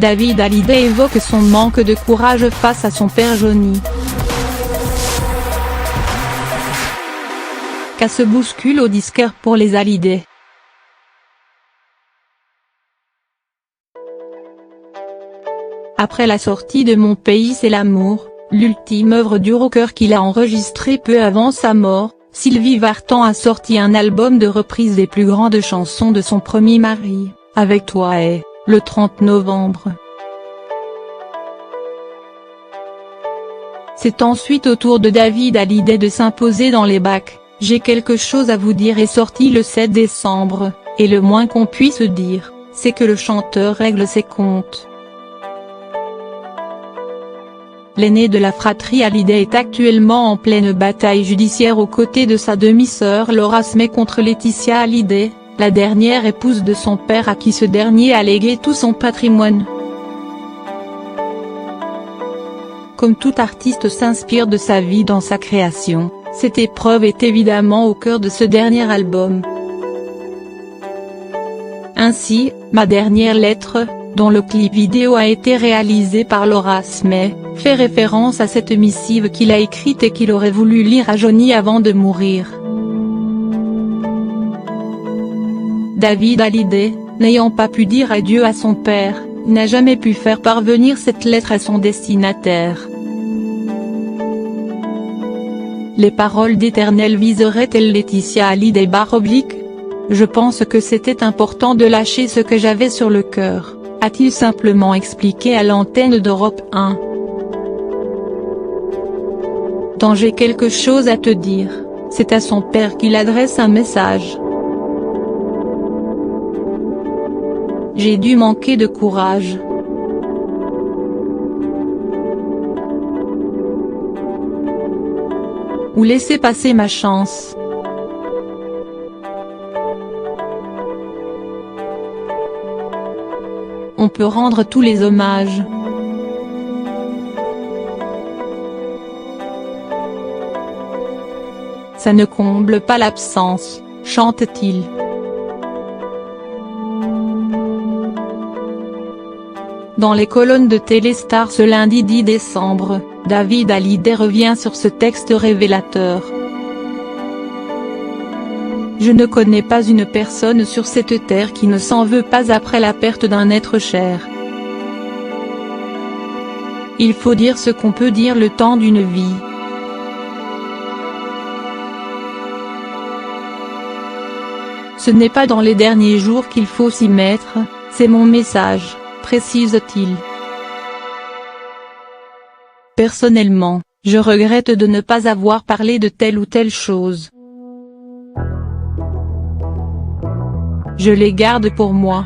David Hallyday évoque son manque de courage face à son père Johnny. Qu'à se bouscule au disquaire pour les Hallyday. Après la sortie de Mon pays c'est l'amour, l'ultime œuvre du rocker qu'il a enregistrée peu avant sa mort, Sylvie Vartan a sorti un album de reprises des plus grandes chansons de son premier mari, Avec toi et, le 30 novembre. C'est ensuite au tour de David Hallyday de s'imposer dans les bacs. J'ai quelque chose à vous dire est sorti le 7 décembre, et le moins qu'on puisse dire, c'est que le chanteur règle ses comptes. L'aîné de la fratrie Hallyday est actuellement en pleine bataille judiciaire aux côtés de sa demi-sœur Laura Smay contre Laetitia Hallyday, la dernière épouse de son père à qui ce dernier a légué tout son patrimoine. Comme tout artiste s'inspire de sa vie dans sa création, cette épreuve est évidemment au cœur de ce dernier album. Ainsi, Ma dernière lettre, dont le clip vidéo a été réalisé par Laura Smay, fait référence à cette missive qu'il a écrite et qu'il aurait voulu lire à Johnny avant de mourir. David Hallyday, n'ayant pas pu dire adieu à son père, n'a jamais pu faire parvenir cette lettre à son destinataire. Les paroles d'Éternel viseraient-elles Laetitia Hallyday / Je pense que c'était important de lâcher ce que j'avais sur le cœur, a-t-il simplement expliqué à l'antenne d'Europe 1. Quand j'ai quelque chose à te dire, c'est à son père qu'il adresse un message. J'ai dû manquer de courage. Ou laisser passer ma chance. On peut rendre tous les hommages. Ça ne comble pas l'absence, chante-t-il. Dans les colonnes de Téléstar ce lundi 10 décembre, David Hallyday revient sur ce texte révélateur. Je ne connais pas une personne sur cette terre qui ne s'en veut pas après la perte d'un être cher. Il faut dire ce qu'on peut dire le temps d'une vie. Ce n'est pas dans les derniers jours qu'il faut s'y mettre, c'est mon message, précise-t-il. Personnellement, je regrette de ne pas avoir parlé de telle ou telle chose. Je les garde pour moi.